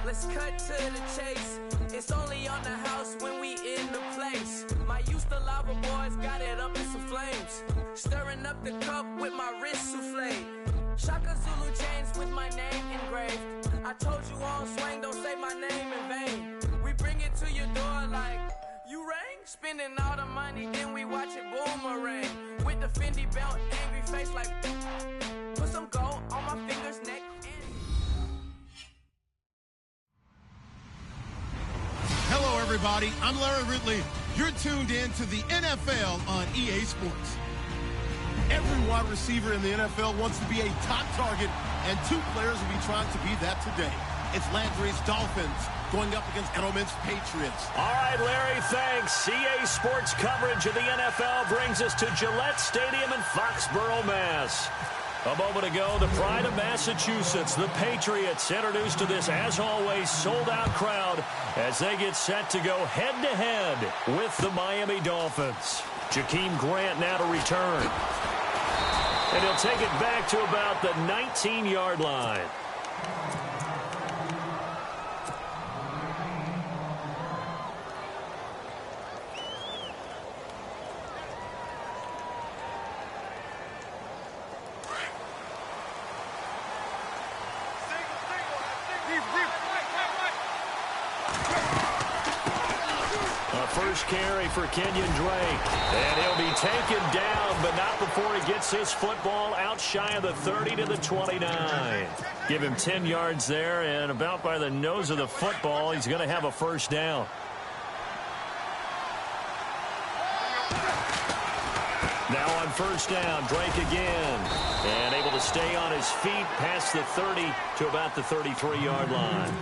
Let's cut to the chase. It's only on the house when we in the place. My used to lava boys got it up in some flames. Stirring up the cup with my wrist souffle. Shaka Zulu chains with my name engraved. I told you on swing, don't say my name in vain. We bring it to your door like, you rang? Spending all the money, then we watch it boomerang. With the Fendi belt, angry face like, put some gold on my fingers, neck, and... Hello, everybody. I'm Larry Ridley. You're tuned in to the NFL on EA Sports. Every wide receiver in the NFL wants to be a top target, and two players will be trying to be that today. It's Landry's Dolphins going up against Edelman's Patriots. All right, Larry, thanks. EA Sports coverage of the NFL brings us to Gillette Stadium in Foxborough, Mass. A moment ago, the pride of Massachusetts, the Patriots, introduced to this, as always, sold-out crowd as they get set to go head-to-head with the Miami Dolphins. Jakeem Grant now to return. And he'll take it back to about the 19-yard line. First carry for Kenyon Drake. And he'll be taken down, but not before he gets his football out shy of the 30 to the 29. Give him 10 yards there, and about by the nose of the football, he's going to have a first down. Now on first down, Drake again. And able to stay on his feet past the 30 to about the 33-yard line.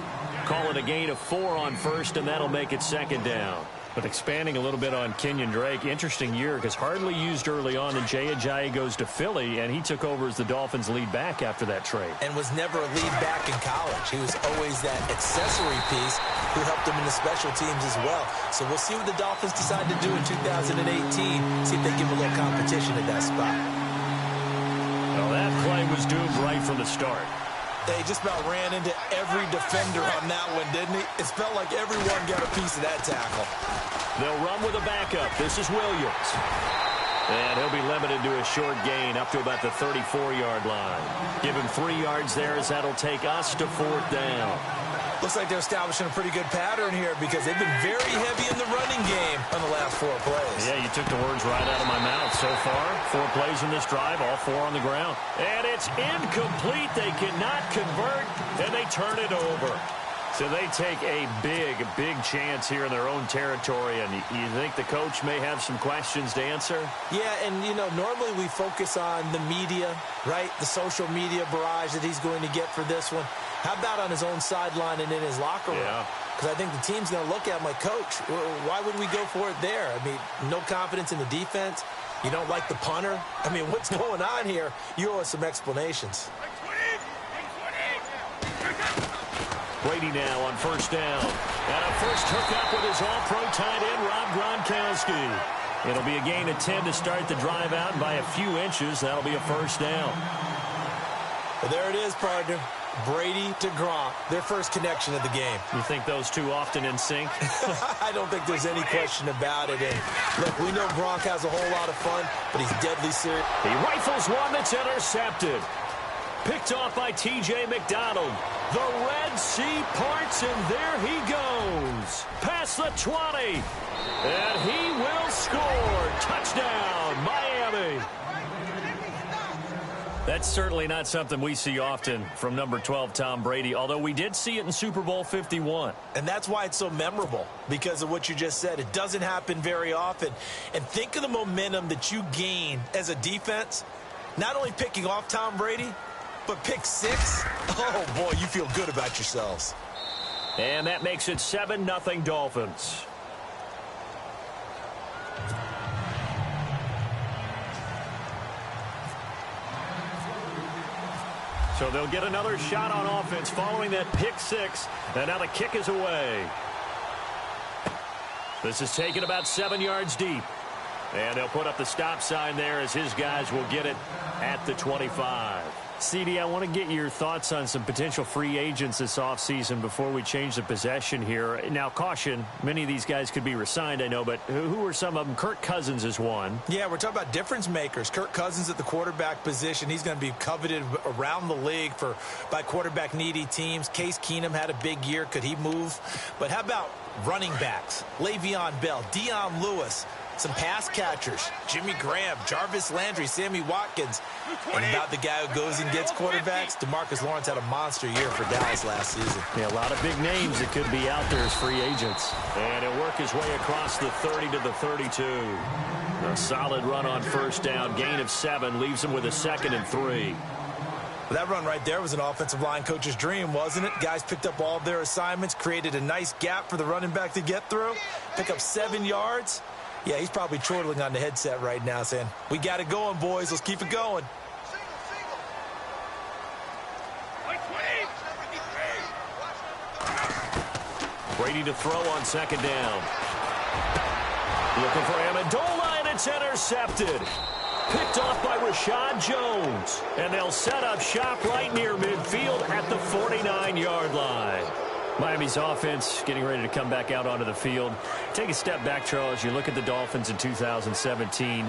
Call it a gain of 4 on first, and that'll make it second down. But expanding a little bit on Kenyon Drake, interesting year because hardly used early on, and Jaycazzz goes to Philly, and he took over as the Dolphins' lead back after that trade. And was never a lead back in college. He was always that accessory piece who helped him in the special teams as well. So we'll see what the Dolphins decide to do in 2018, see if they give a little competition at that spot. Well, that play was doomed right from the start. They just about ran into every defender on that one, didn't he? It felt like everyone got a piece of that tackle. They'll run with a backup. This is Williams. And he'll be limited to a short gain up to about the 34-yard line. Give him 3 yards there as that'll take us to fourth down. Looks like they're establishing a pretty good pattern here because they've been very heavy in the running game on the last 4 plays. Yeah, you took the words right out of my mouth. So far, 4 plays in this drive, all 4 on the ground. And it's incomplete. They cannot convert, and they turn it over. So they take a big chance here in their own territory, and you think the coach may have some questions to answer? Yeah, and, you know, normally we focus on the media, right, the social media barrage that he's going to get for this one. How about on his own sideline and in his locker room? Yeah. Because I think the team's going to look at him like, Coach, why would we go for it there? I mean, no confidence in the defense. You don't like the punter. I mean, what's going on here? You owe us some explanations. Brady now on first down. And a first hookup with his all-pro tight end, Rob Gronkowski. It'll be a gain of 10 to start the drive out, and by a few inches, that'll be a first down. Well, there it is, partner. Brady to Gronk, their first connection of the game. You think those two often in sync? I don't think there's any question about it. And look, we know Gronk has a whole lot of fun, but he's deadly serious. He rifles one that's intercepted. Picked off by T.J. McDonald. The Red Sea parts, and there he goes. Past the 20. And he will score. Touchdown, Miami. That's certainly not something we see often from number 12, Tom Brady, although we did see it in Super Bowl 51. And that's why it's so memorable, because of what you just said. It doesn't happen very often. And think of the momentum that you gain as a defense, not only picking off Tom Brady, but pick 6. Oh, boy, you feel good about yourselves. And that makes it 7-0 Dolphins. So they'll get another shot on offense following that pick 6. And now the kick is away. This is taken about 7 yards deep. And they'll put up the stop sign there as his guys will get it at the 25. CD, I want to get your thoughts on some potential free agents this offseason before we change the possession here. Now, caution, many of these guys could be re-signed, I know, but who are some of them? Kirk Cousins is one. Yeah, we're talking about difference makers. Kirk Cousins at the quarterback position. He's going to be coveted around the league by quarterback-needy teams. Case Keenum had a big year. Could he move? But how about running backs? Le'Veon Bell, Dion Lewis, some pass catchers, Jimmy Graham, Jarvis Landry, Sammy Watkins. And about the guy who goes and gets quarterbacks, DeMarcus Lawrence had a monster year for Dallas last season. Yeah, a lot of big names that could be out there as free agents. And he'll work his way across the 30 to the 32. A solid run on first down, gain of 7, leaves him with a 2nd and 3. Well, that run right there was an offensive line coach's dream, wasn't it? Guys picked up all of their assignments, created a nice gap for the running back to get through, pick up 7 yards. Yeah, he's probably chortling on the headset right now saying, we got it going, boys. Let's keep it going. Brady to throw on 2nd down. Looking for Amendola, and it's intercepted. Picked off by Rashad Jones. And they'll set up shop right near midfield at the 49-yard line. Miami's offense getting ready to come back out onto the field. Take a step back, Charles. You look at the Dolphins in 2017.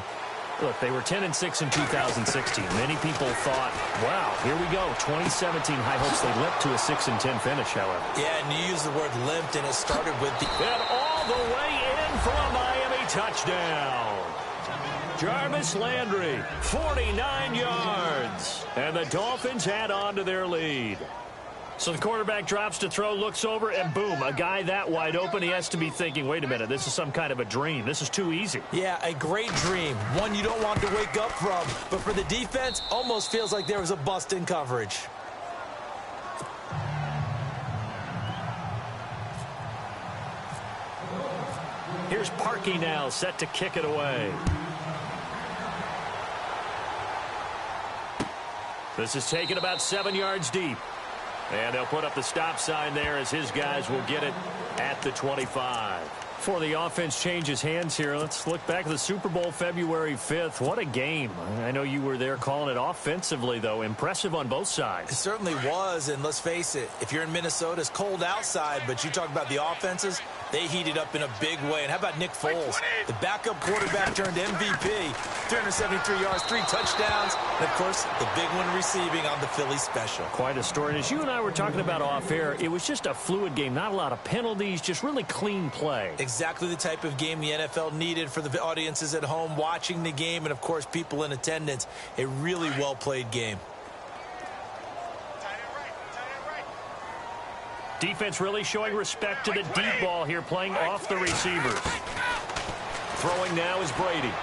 Look, they were 10-6 in 2016. Many people thought, wow, here we go. 2017 high hopes. They limped to a 6-10 finish, however. Yeah, and you use the word limped, and it started with the... And all the way in for a Miami touchdown. Jarvis Landry, 49 yards. And the Dolphins add on to their lead. So the quarterback drops to throw, looks over, and boom, a guy that wide open. He has to be thinking, wait a minute, this is some kind of a dream. This is too easy. Yeah, a great dream. One you don't want to wake up from. But for the defense, almost feels like there was a bust in coverage. Here's Parkey now, set to kick it away. This is taken about 7 yards deep. And they'll put up the stop sign there as his guys will get it at the 25. Before the offense changes hands here, let's look back at the Super Bowl February 5th. What a game. I know you were there calling it offensively, though. Impressive on both sides. It certainly was, and let's face it, if you're in Minnesota, it's cold outside, but you talk about the offenses, they heated up in a big way. And how about Nick Foles? The backup quarterback turned MVP, 373 yards, 3 touchdowns, and, of course, the big one receiving on the Philly special. Quite a story. And as you and I were talking about off air, it was just a fluid game, not a lot of penalties, just really clean play. Exactly the type of game the NFL needed for the audiences at home watching the game and, of course, people in attendance. A really well-played game. Defense really showing respect to the deep ball here, playing off the receivers. Throwing now is Brady.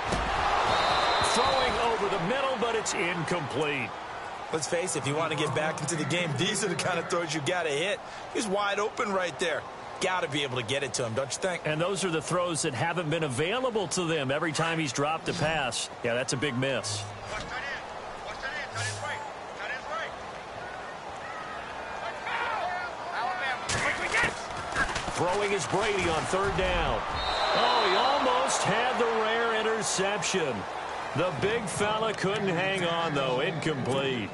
Throwing over the middle, but it's incomplete. Let's face it, if you want to get back into the game, these are the kind of throws you got to hit. He's wide open right there. Got to be able to get it to him, don't you think? And those are the throws that haven't been available to them every time he's dropped a pass. Yeah, that's a big miss. Throwing is Brady on 3rd down. Oh, he almost had the rare interception. The big fella couldn't hang on, though. Incomplete.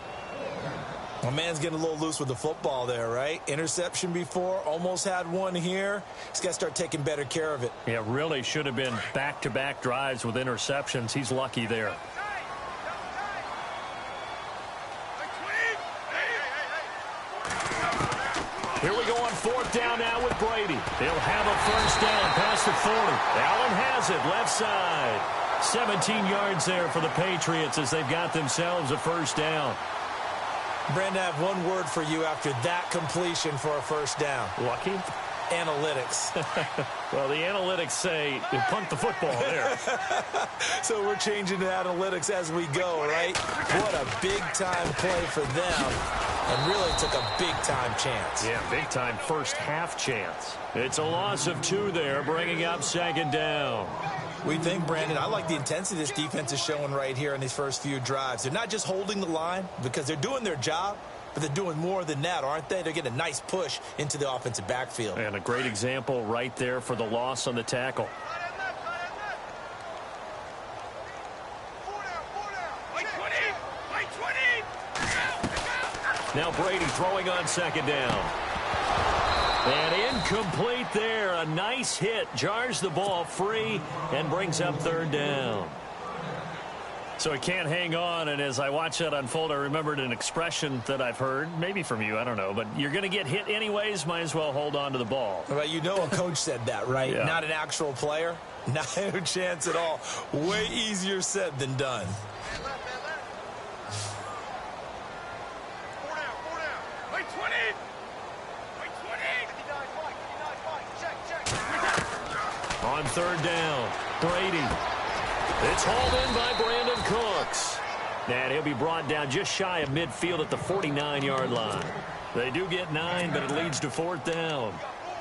My man's getting a little loose with the football there, right? Interception before, almost had one here. He's got to start taking better care of it. Yeah, really should have been back-to-back drives with interceptions. He's lucky there. Here we go on 4th down now with Brady. They'll have a first down past the 40. Allen has it, left side. 17 yards there for the Patriots as they've got themselves a first down. Brandon, I have one word for you after that completion for a first down. Lucky? Analytics. Well, the analytics say you punt the football there. So we're changing to analytics as we go, right? What a big-time play for them. And really took a big-time chance. Yeah, big-time first half chance. It's a loss of 2 there, bringing up 2nd down. We think, Brandon, I like the intensity this defense is showing right here in these first few drives. They're not just holding the line because they're doing their job, but they're doing more than that, aren't they? They're getting a nice push into the offensive backfield. And a great example right there for the loss on the tackle. Now Brady throwing on second down. And incomplete there. A nice hit. Jars the ball free and brings up third down. So he can't hang on, and as I watch that unfold, I remembered an expression that I've heard, maybe from you, I don't know, but you're going to get hit anyways, might as well hold on to the ball. Well, you know a coach said that, right? Yeah. Not an actual player. Not a chance at all. Way easier said than done. On third down, Brady. It's hauled in by Brandon Cooks. And he'll be brought down just shy of midfield at the 49-yard line. They do get 9, but it leads to fourth down.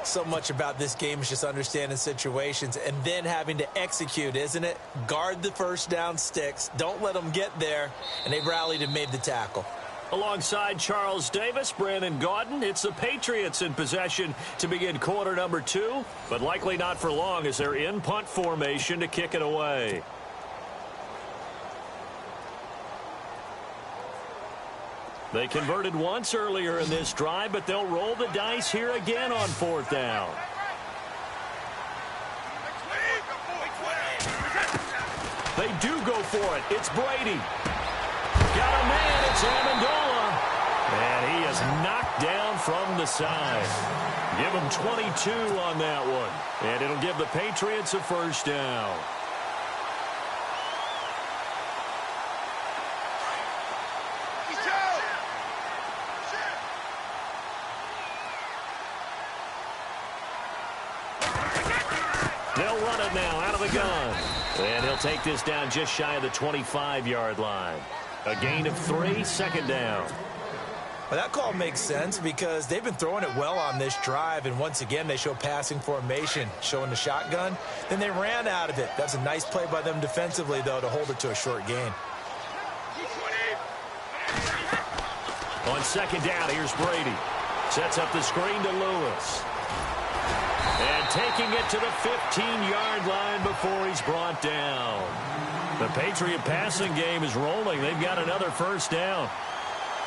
So much about this game is just understanding situations and then having to execute, isn't it? Guard the first down sticks. Don't let them get there. And they rallied and made the tackle. Alongside Charles Davis, Brandon Gaudin, it's the Patriots in possession to begin quarter number 2, but likely not for long as they're in punt formation to kick it away. They converted once earlier in this drive, but they'll roll the dice here again on fourth down. They do go for it. It's Brady. Got a man. It's Amendola. And he is knocked down from the side. Give him 22 on that one. And it'll give the Patriots a first down. They'll run it now out of the gun. And he'll take this down just shy of the 25-yard line. A gain of 3, second down. Well, that call makes sense because they've been throwing it well on this drive, and once again they show passing formation, showing the shotgun. Then they ran out of it. That's a nice play by them defensively, though, to hold it to a short gain. On second down, here's Brady. Sets up the screen to Lewis. And taking it to the 15-yard line before he's brought down. The Patriot passing game is rolling. They've got another first down.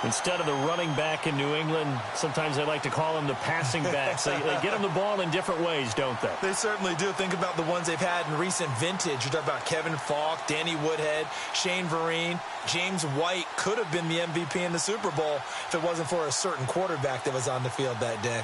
Instead of the running back in New England, sometimes they like to call them the passing backs. They get them the ball in different ways, don't they? They certainly do. Think about the ones they've had in recent vintage. You're talking about Kevin Falk, Danny Woodhead, Shane Vereen. James White could have been the MVP in the Super Bowl if it wasn't for a certain quarterback that was on the field that day.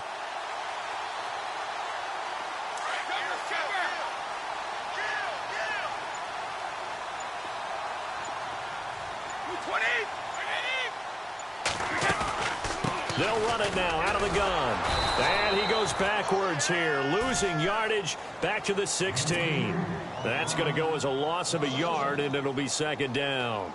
They'll run it now out of the gun. And he goes backwards here, losing yardage back to the 16. That's going to go as a loss of a yard, and it'll be second down.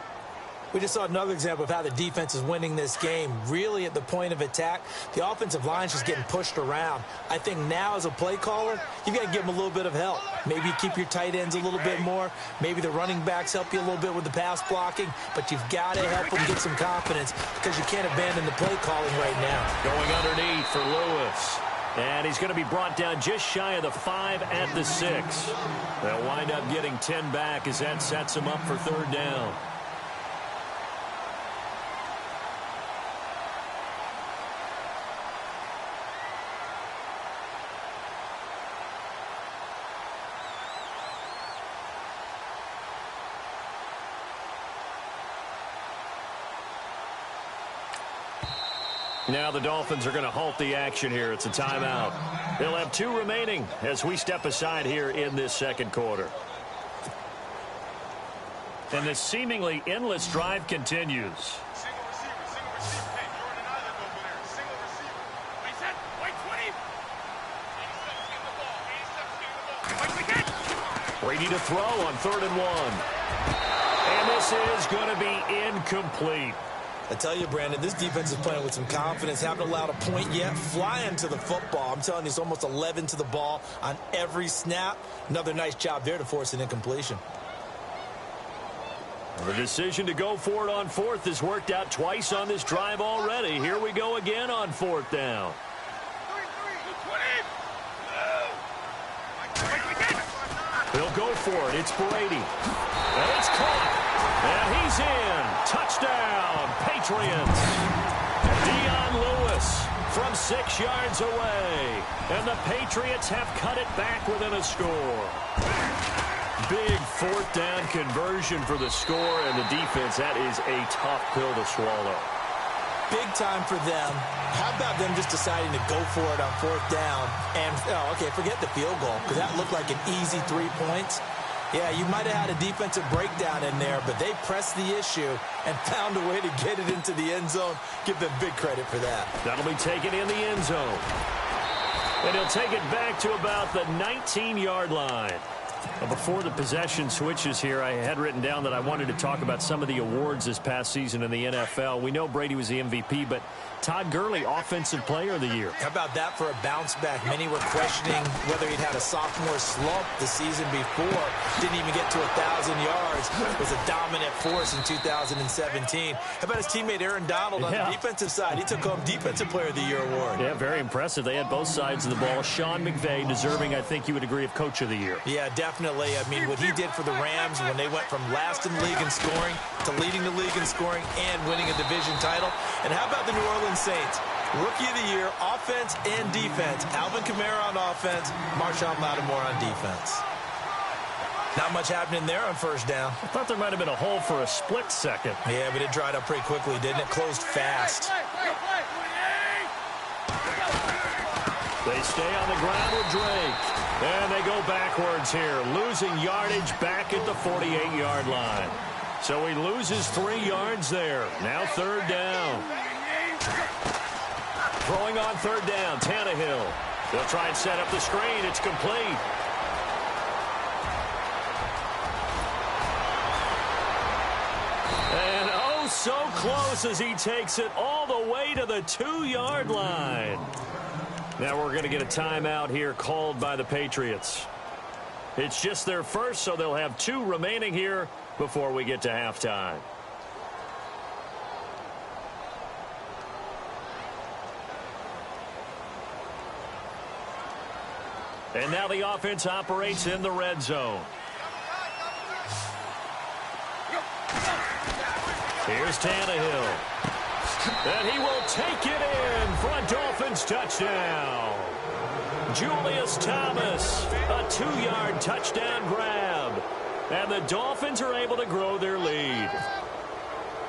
We just saw another example of how the defense is winning this game. Really at the point of attack, the offensive line is just getting pushed around. I think now as a play caller, you've got to give them a little bit of help. Maybe you keep your tight ends a little bit more. Maybe the running backs help you a little bit with the pass blocking. But you've got to help them get some confidence because you can't abandon the play calling right now. Going underneath for Lewis. And he's going to be brought down just shy of the 5 at the 6. They'll wind up getting 10 back as that sets him up for third down. Now the Dolphins are going to halt the action here. It's a timeout. They'll have 2 remaining as we step aside here in this second quarter. And this seemingly endless drive continues. Brady to throw on 3rd and 1. And this is going to be incomplete. I tell you, Brandon, this defense is playing with some confidence. Haven't allowed a point yet. Flying to the football. I'm telling you, it's almost 11 to the ball on every snap. Another nice job there to force an incompletion. The decision to go for it on 4th has worked out twice on this drive already. Here we go again on 4th down. They'll go for it. It's Brady. And it's caught. And he's in. Touchdown, Patriots. Dion Lewis from 6 yards away. And the Patriots have cut it back within a score. Big fourth down conversion for the score, and the defense, that is a tough pill to swallow. Big time for them. How about them just deciding to go for it on fourth down? And, forget the field goal, because that looked like an easy 3 points. Yeah, you might have had a defensive breakdown in there, but they pressed the issue and found a way to get it into the end zone. Give them big credit for that. That'll be taken in the end zone. And he'll take it back to about the 19-yard line. Before the possession switches here, I had written down that I wanted to talk about some of the awards this past season in the NFL. We know Brady was the MVP, but Todd Gurley, Offensive Player of the Year. How about that for a bounce back? Many were questioning whether he'd had a sophomore slump the season before. Didn't even get to 1,000 yards. Was a dominant force in 2017. How about his teammate Aaron Donald on the defensive side? He took home Defensive Player of the Year award. Yeah, very impressive. They had both sides of the ball. Sean McVay deserving, I think you would agree, of Coach of the Year. Yeah, definitely. I mean, what he did for the Rams when they went from last in the league in scoring to leading the league in scoring and winning a division title. And how about the New Orleans Saints? Rookie of the Year, offense and defense. Alvin Kamara on offense, Marshawn Lattimore on defense. Not much happening there on first down. I thought there might have been a hole for a split second. Yeah, but it dried up pretty quickly, didn't it? Closed fast. They stay on the ground with Drake. And they go backwards here, losing yardage back at the 48-yard line. So he loses 3 yards there. Now third down. Throwing on third down, Tannehill. They'll try and set up the screen. It's complete. And oh, so close as he takes it all the way to the 2-yard line. Now we're going to get a timeout here called by the Patriots. It's just their first, so they'll have 2 remaining here before we get to halftime. And now the offense operates in the red zone. Here's Tannehill. And he will take it in for a Dolphins touchdown. Julius Thomas, a 2-yard touchdown grab. And the Dolphins are able to grow their lead.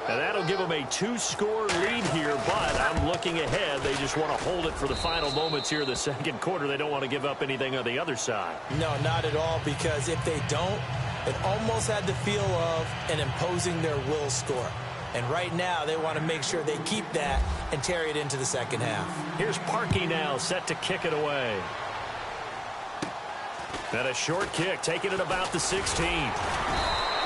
And that'll give them a 2-score lead here, but I'm looking ahead. They just want to hold it for the final moments here in the second quarter. They don't want to give up anything on the other side. No, not at all, because if they don't, it almost had the feel of an imposing their will score. And right now, they want to make sure they keep that and carry it into the second half. Here's Parkey now, set to kick it away. And a short kick, taking it about the 16.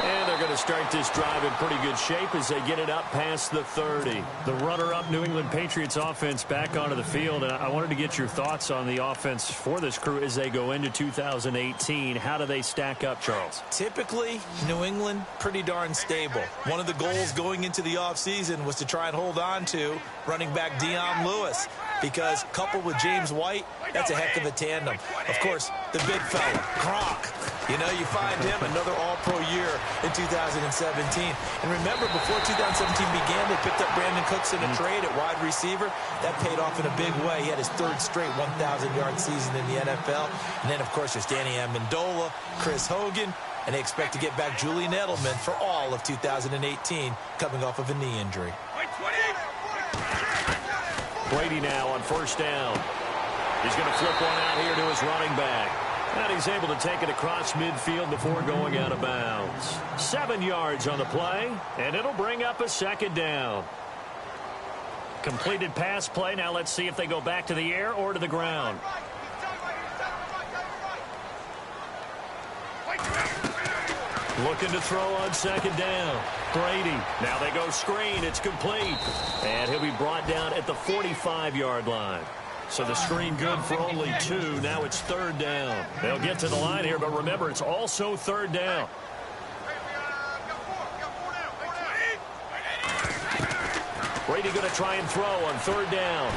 And they're going to start this drive in pretty good shape as they get it up past the 30. The runner-up New England Patriots offense back onto the field. And I wanted to get your thoughts on the offense for this crew as they go into 2018. How do they stack up, Charles? Typically, New England, pretty darn stable. One of the goals going into the offseason was to try and hold on to running back Dion Lewis, because coupled with James White, that's a heck of a tandem. Of course, the big fella, Gronk. You know, you find him another all-pro year in 2017. And remember, before 2017 began, they picked up Brandon Cooks in a trade at wide receiver. That paid off in a big way. He had his 3rd straight 1,000-yard season in the NFL. And then, of course, there's Danny Amendola, Chris Hogan, and they expect to get back Julian Edelman for all of 2018, coming off of a knee injury. Brady now on first down. He's going to flip one out here to his running back. And he's able to take it across midfield before going out of bounds. 7 yards on the play, and it'll bring up a second down. Completed pass play. Now let's see if they go back to the air or to the ground. Looking to throw on second down. Brady. Now they go screen. It's complete. And he'll be brought down at the 45-yard line. So the screen good for only 2. Now it's third down. They'll get to the line here, but remember, it's also third down. Brady going to try and throw on third down.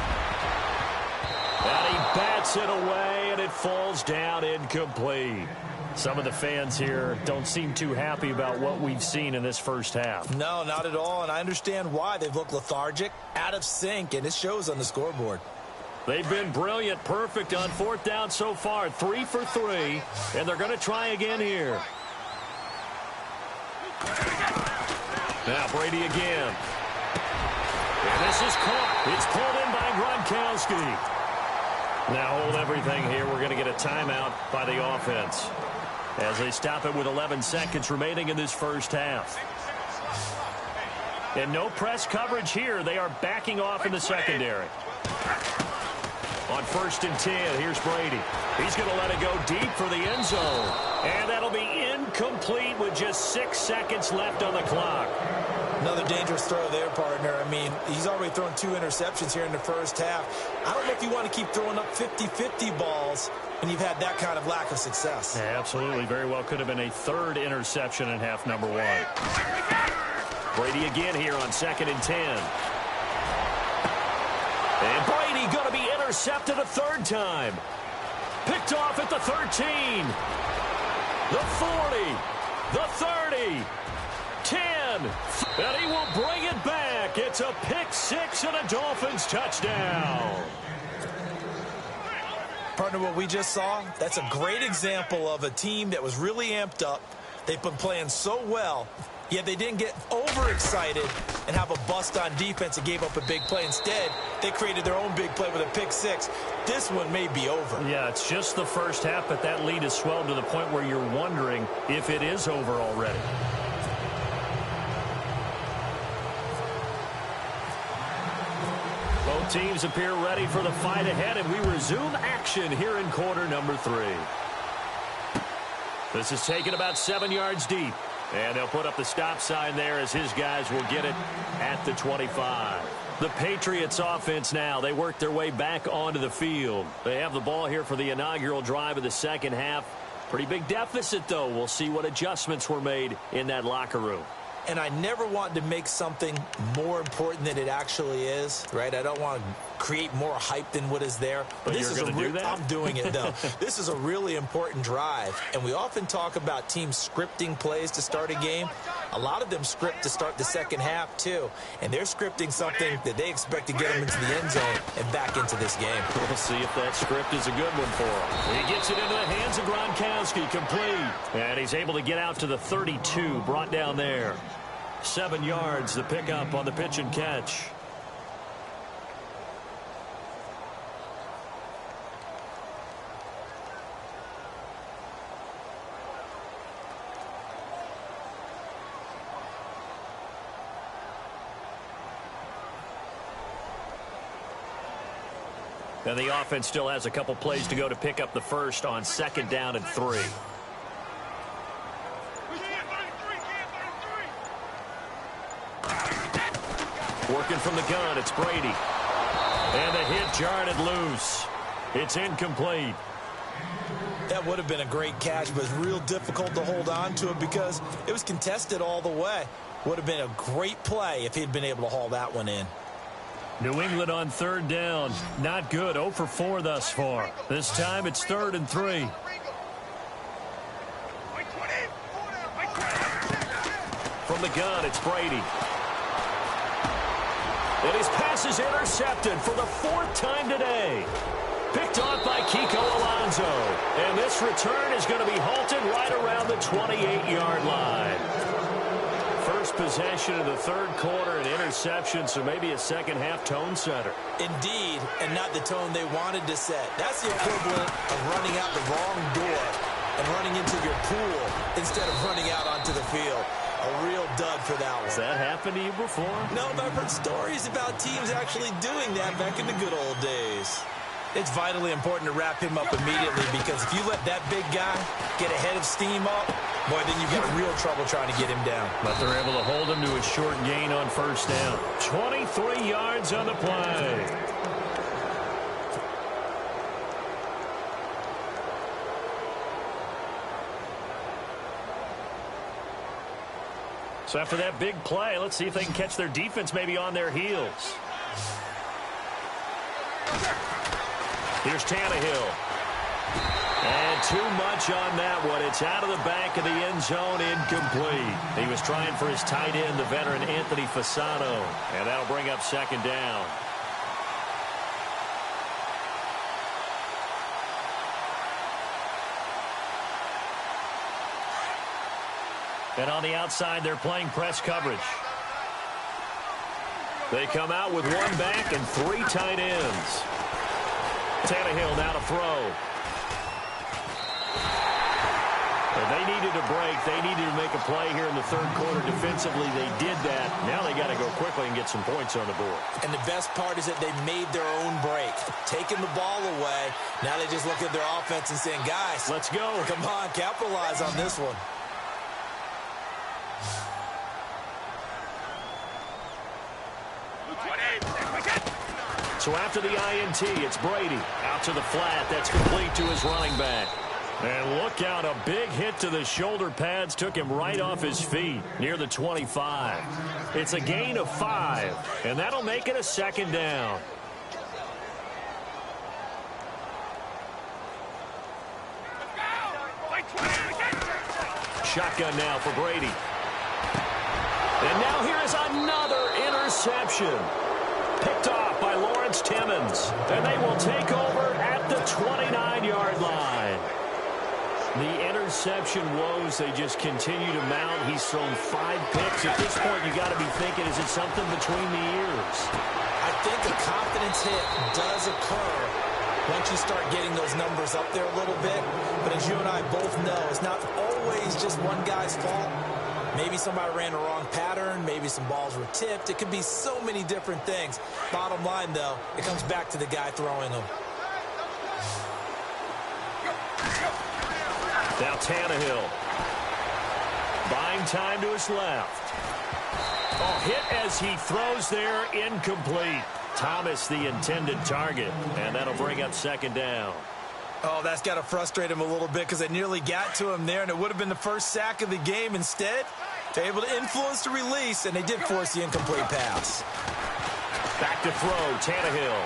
And he bats Hits it away, and it falls down incomplete. Some of the fans here don't seem too happy about what we've seen in this first half. No, not at all, and I understand why. They've looked lethargic, out of sync, and it shows on the scoreboard. They've been brilliant, perfect on fourth down so far, 3 for 3, and they're going to try again here. Now Brady again. And this is caught. It's pulled in by Gronkowski. Now hold everything here. We're going to get a timeout by the offense as they stop it with 11 seconds remaining in this first half. And no press coverage here. They are backing off in the secondary. On 1st and 10, here's Brady. He's going to let it go deep for the end zone. And that'll be incomplete with just 6 seconds left on the clock. Another dangerous throw there, partner. I mean, he's already thrown 2 interceptions here in the first half. I don't know if you want to keep throwing up 50-50 balls when you've had that kind of lack of success. Yeah, absolutely. Very well could have been a 3rd interception in half number 1. Brady again here on 2nd and 10. And Brady going to be intercepted a 3rd time. Picked off at the 13. The 40. The 30. 10. And he will bring it back. It's a pick 6 and a Dolphins touchdown. Partner, what we just saw, that's a great example of a team that was really amped up. They've been playing so well, yet they didn't get overexcited and have a bust on defense and gave up a big play. Instead, they created their own big play with a pick 6. This one may be over. Yeah, it's just the first half, but that lead has swelled to the point where you're wondering if it is over already. Both teams appear ready for the fight ahead, and we resume action here in quarter number 3. This is taken about 7 yards deep. And they'll put up the stop sign there as his guys will get it at the 25. The Patriots offense now, they work their way back onto the field. They have the ball here for the inaugural drive of the second half. Pretty big deficit, though. We'll see what adjustments were made in that locker room. And I never want to make something more important than it actually is, right? I don't want to create more hype than what is there. But this you're going to do that? I'm doing it, though. This is a really important drive. And we often talk about teams scripting plays to start a game. A lot of them script to start the second half, too. And they're scripting something that they expect to get them into the end zone and back into this game. We'll see if that script is a good one for him. He gets it into the hands of Gronkowski, complete. And he's able to get out to the 32, brought down there. 7 yards, the pickup on the pitch and catch. And the offense still has a couple plays to go to pick up the first on 2nd down and 3. Working from the gun, it's Brady. And the hit jarred it loose. It's incomplete. That would have been a great catch, but it's real difficult to hold on to it because it was contested all the way. Would have been a great play if he'd been able to haul that one in. New England on 3rd down. Not good. 0 for 4 thus far. This time it's 3rd and 3. From the gun, it's Brady. And his pass is intercepted for the 4th time today. Picked off by Kiko Alonso. And this return is going to be halted right around the 28-yard line. First possession of the 3rd quarter, an interception, so maybe a second-half tone setter. Indeed, and not the tone they wanted to set. That's the equivalent of running out the wrong door and running into your pool instead of running out onto the field. A real dud for that one. Has that happened to you before? No, but I've heard stories about teams actually doing that back in the good old days. It's vitally important to wrap him up immediately because if you let that big guy get ahead of steam up, boy, then you've got real trouble trying to get him down. But they're able to hold him to a short gain on 1st down. 23 yards on the play. So after that big play, let's see if they can catch their defense maybe on their heels. Here's Tannehill. And too much on that one. It's out of the back of the end zone, incomplete. He was trying for his tight end, the veteran Anthony Fasano. And that'll bring up second down. And on the outside, they're playing press coverage. They come out with one back and three tight ends. Tannehill now to throw. Well, they needed a break. They needed to make a play here in the third quarter. Defensively, they did that. Now they got to go quickly and get some points on the board. And the best part is that they made their own break. Taking the ball away. Now they just look at their offense and saying, guys, let's go. Come on, capitalize on this one. So after the INT, it's Brady. Out to the flat. That's complete to his running back. And look out, a big hit to the shoulder pads took him right off his feet near the 25. It's a gain of 5, and that'll make it a second down. Shotgun now for Brady. And now here is another interception. Picked off by Lawrence Timmons. And they will take over at the 29-yard line. The interception woes, they just continue to mount. He's thrown 5 picks. At this point, you got to be thinking, is it something between the ears? I think a confidence hit does occur once you start getting those numbers up there a little bit. But as you and I both know, it's not always just one guy's fault. Maybe somebody ran the wrong pattern. Maybe some balls were tipped. It could be so many different things. Bottom line, though, it comes back to the guy throwing them. Now Tannehill. Buying time to his left. Oh, hit as he throws there, incomplete. Thomas the intended target, and that'll bring up second down. Oh, that's got to frustrate him a little bit because they nearly got to him there, and it would have been the first sack of the game. Instead, they're able to influence the release, and they did force the incomplete pass. Back to throw, Tannehill.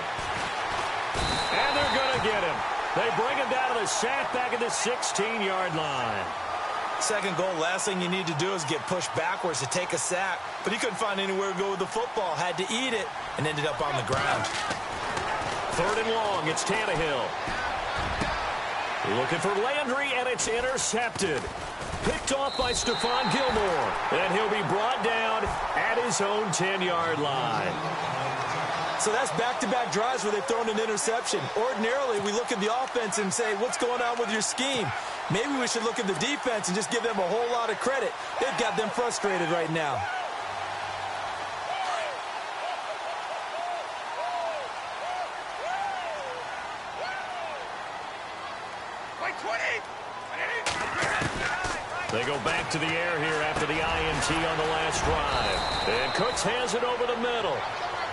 And they're going to get him. They bring him down to the sack back at the 16-yard line. Second goal, last thing you need to do is get pushed backwards to take a sack. But he couldn't find anywhere to go with the football. Had to eat it and ended up on the ground. Third and long, it's Tannehill. Looking for Landry, and it's intercepted. Picked off by Stephon Gilmore. And he'll be brought down at his own 10-yard line. So that's back-to-back drives where they've thrown an interception. Ordinarily, we look at the offense and say, what's going on with your scheme? Maybe we should look at the defense and just give them a whole lot of credit. They've got them frustrated right now. They go back to the air here after the INT on the last drive. And Cooks has it over the middle.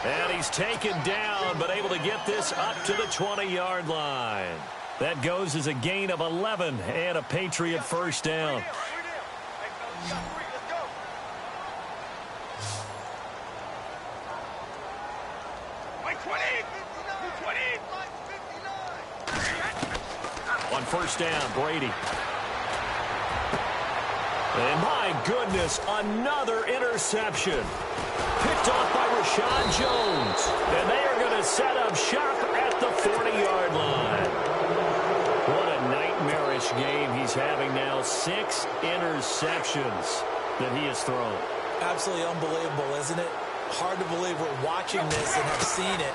And he's taken down, but able to get this up to the 20-yard line. That goes as a gain of 11 and a Patriot first down. On first down, Brady. And my goodness, another interception. Picked off by Rashad Jones. And they are going to set up shop at the 40-yard line. What a nightmarish game he's having now. 6 interceptions that he has thrown. Absolutely unbelievable, isn't it? Hard to believe we're watching this and have seen it.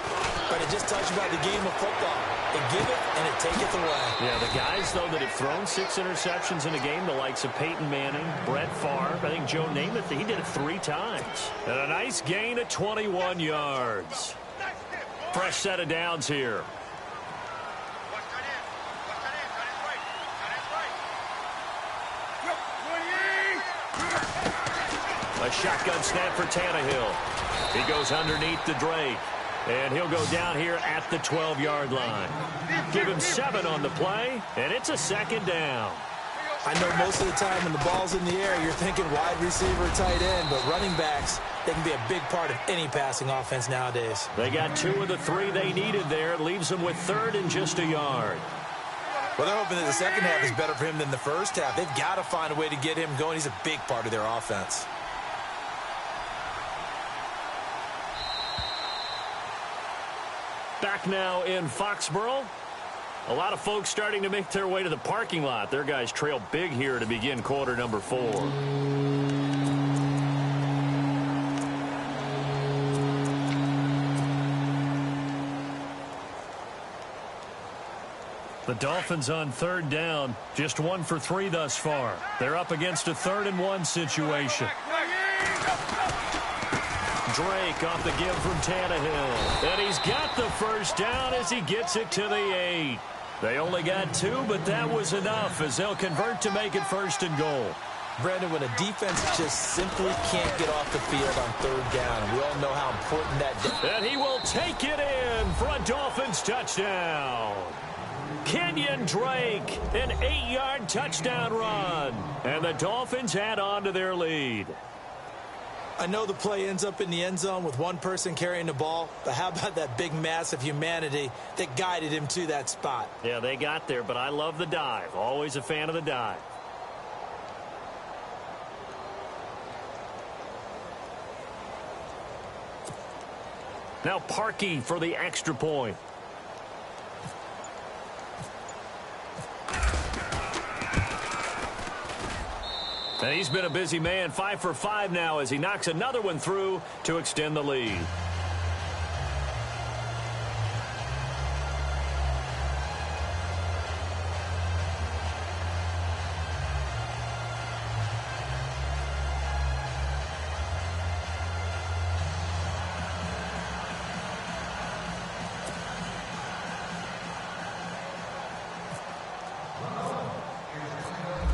But it just tells you about the game of football. They give it and it taketh away. Yeah, the guys, though, that have thrown 6 interceptions in a game, the likes of Peyton Manning, Brett Favre, I think Joe Namath, he did it 3 times. And a nice gain of 21 yards. Fresh set of downs here. A shotgun snap for Tannehill. He goes underneath the Drake. And he'll go down here at the 12-yard line. Give him 7 on the play, and it's a second down. I know most of the time when the ball's in the air, you're thinking wide receiver, tight end, but running backs, they can be a big part of any passing offense nowadays. They got 2 of the 3 they needed there. It leaves them with 3rd and just a yard. Well, they're hoping that the second half is better for him than the first half. They've got to find a way to get him going. He's a big part of their offense. Back now in Foxborough. A lot of folks starting to make their way to the parking lot. Their guys trail big here to begin quarter number 4. The Dolphins on 3rd down, just 1 for 3 thus far. They're up against a 3rd and 1 situation. Drake off the give from Tannehill. And he's got the first down as he gets it to the 8. They only got 2, but that was enough as they'll convert to make it 1st and goal. Brandon, when a defense just simply can't get off the field on 3rd down, and we all know how important that is. And he will take it in for a Dolphins touchdown. Kenyon Drake, an 8-yard touchdown run. And the Dolphins add on to their lead. I know the play ends up in the end zone with one person carrying the ball, but how about that big mass of humanity that guided him to that spot? Yeah, they got there, but I love the dive. Always a fan of the dive. Now Parkey for the extra point. And he's been a busy man, 5 for 5 now as he knocks another one through to extend the lead.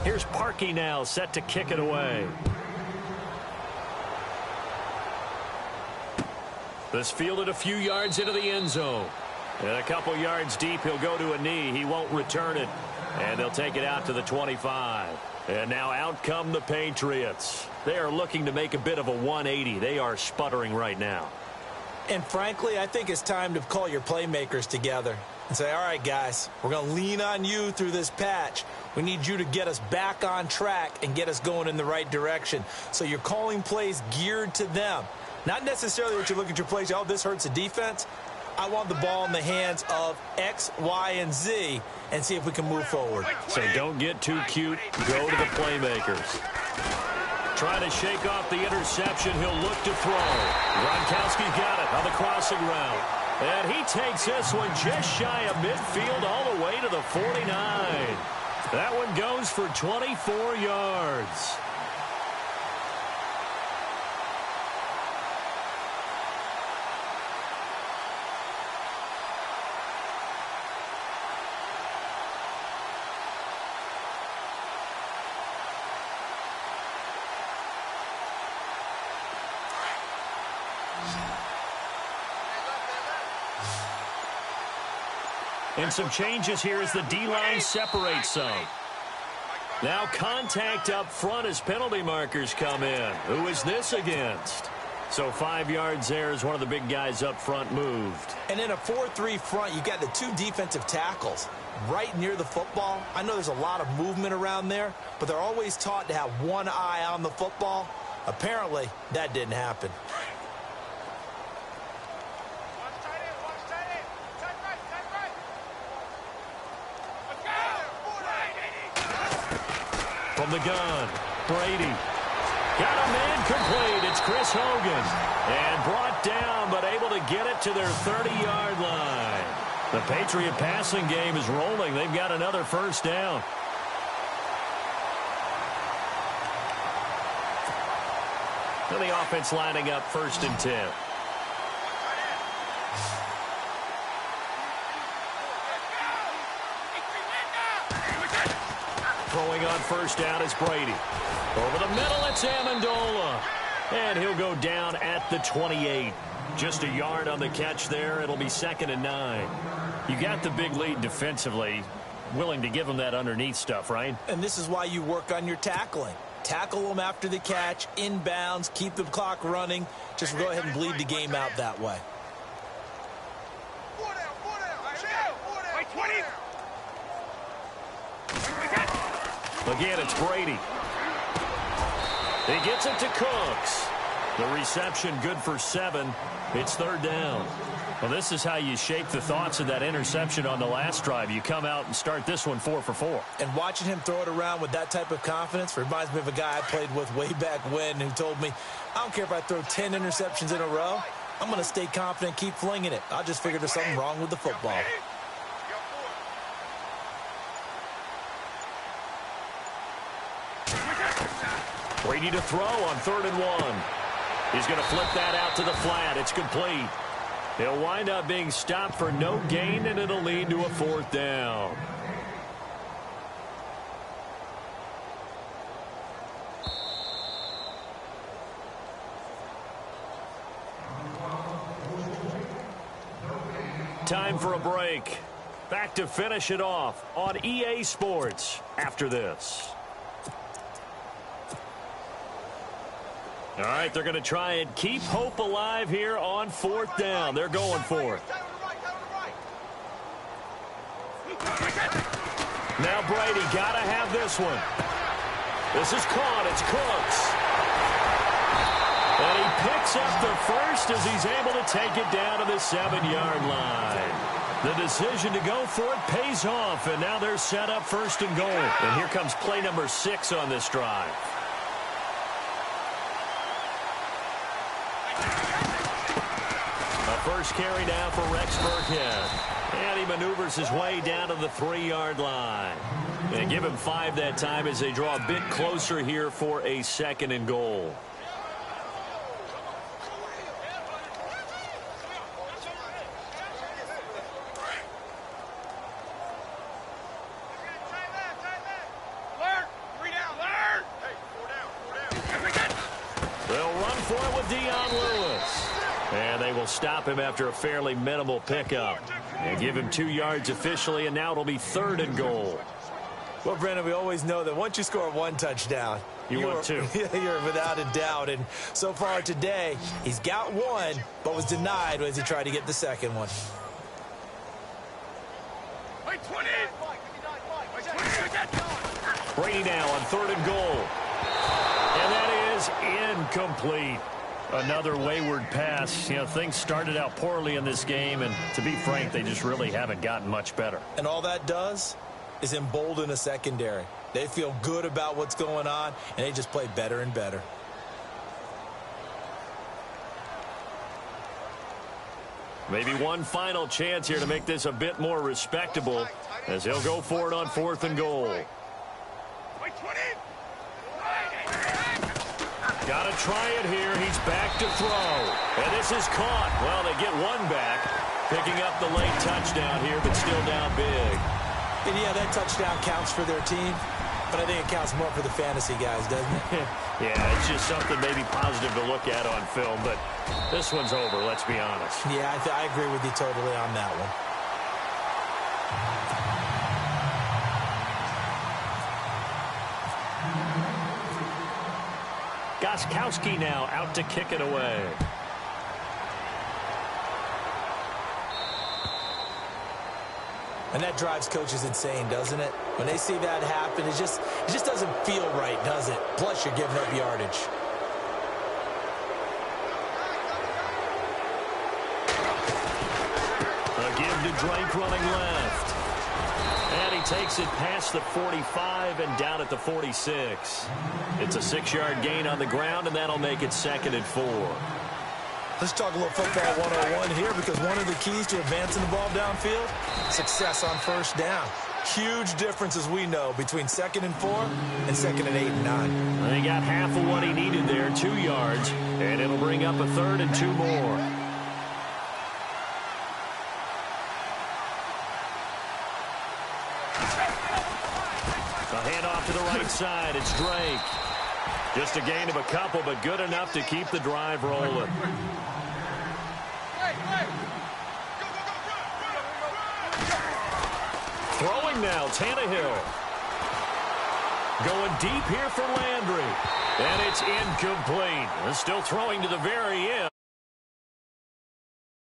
Here's Parkey now, set to kick it away. This fielded a few yards into the end zone. And a couple yards deep, he'll go to a knee. He won't return it. And they'll take it out to the 25. And now out come the Patriots. They are looking to make a bit of a 180. They are sputtering right now. And frankly, I think it's time to call your playmakers together and say, all right, guys, we're going to lean on you through this patch. We need you to get us back on track and get us going in the right direction. So you're calling plays geared to them. Not necessarily that you look at your plays, oh, this hurts the defense. I want the ball in the hands of X, Y, and Z and see if we can move forward. So don't get too cute. Go to the playmakers. Trying to shake off the interception. He'll look to throw. Gronkowski's got it on the crossing route. And he takes this one just shy of midfield all the way to the 49. That one goes for 24 yards. And some changes here as the D-line separates some. Now contact up front as penalty markers come in. Who is this against? So 5 yards there as one of the big guys up front moved. And in a 4-3 front, you've got the 2 defensive tackles right near the football. I know there's a lot of movement around there, but they're always taught to have one eye on the football. Apparently, that didn't happen. From the gun, Brady. Got a man complete. It's Chris Hogan. And brought down, but able to get it to their 30-yard line. The Patriot passing game is rolling. They've got another first down. And the offense lining up 1st and 10. Throwing on first down is Brady. Over the middle, it's Amendola. And he'll go down at the 28. Just a yard on the catch there. It'll be 2nd and 9. You got the big lead defensively. Willing to give him that underneath stuff, right? And this is why you work on your tackling. Tackle them after the catch, inbounds, keep the clock running. Just go ahead and bleed the game out that way. Again, it's Brady. He gets it to Cooks. The reception good for 7. It's 3rd down. Well, this is how you shape the thoughts of that interception on the last drive. You come out and start this one 4 for 4. And watching him throw it around with that type of confidence reminds me of a guy I played with way back when who told me, I don't care if I throw 10 interceptions in a row. I'm going to stay confident, keep flinging it. I just figured there's something wrong with the football. Brady to throw on 3rd and 1. He's going to flip that out to the flat. It's complete. He'll wind up being stopped for no gain, and it'll lead to a 4th down. Time for a break. Back to finish it off on EA Sports after this. All right, they're going to try and keep hope alive here on 4th down. They're going for it. Now Brady got to have this one. This is caught. It's Cooks. And he picks up the first as he's able to take it down to the 7-yard line. The decision to go for it pays off, and now they're set up 1st and goal. And here comes play number 6 on this drive. First carry down for Rex Burkhead. And he maneuvers his way down to the 3-yard line. And give him 5 that time as they draw a bit closer here for a 2nd and goal. They'll run for it with Dion Lewis. And they will stop him after a fairly minimal pickup. And give him 2 yards officially, and now it'll be 3rd and goal. Well, Brandon, we always know that once you score 1 touchdown, you want 2. You're without a doubt. And so far today, he's got 1, but was denied as he tried to get the 2nd one. Brady now on 3rd and goal. And that is incomplete. Another wayward pass. You know, things started out poorly in this game, and to be frank, they just really haven't gotten much better. And all that does is embolden a secondary. They feel good about what's going on, and they just play better and better. Maybe one final chance here to make this a bit more respectable as he'll go for it on 4th and goal. Got to try it here. He's back to throw. And this is caught. Well, they get 1 back, picking up the late touchdown here, but still down big. And, yeah, that touchdown counts for their team, but I think it counts more for the fantasy guys, doesn't it? Yeah, it's just something maybe positive to look at on film, but this one's over, let's be honest. Yeah, I agree with you totally on that one. Gostkowski now out to kick it away. And that drives coaches insane, doesn't it? When they see that happen, it just doesn't feel right, does it? Plus, you're giving up yardage. A give to Drake running left. And he takes it past the 45 and down at the 46. It's a 6-yard gain on the ground, and that'll make it 2nd and 4. Let's talk a little football 101 here, because one of the keys to advancing the ball downfield, success on 1st down. Huge difference, as we know, between 2nd and 4 and 2nd and 8 and 9. He got half of what he needed there, 2 yards, and it'll bring up a 3rd and 2 more. A handoff to the right side. It's Drake. Just a gain of a couple, but good enough to keep the drive rolling. Throwing now, Tannehill. Going deep here for Landry. And it's incomplete. Still throwing to the very end.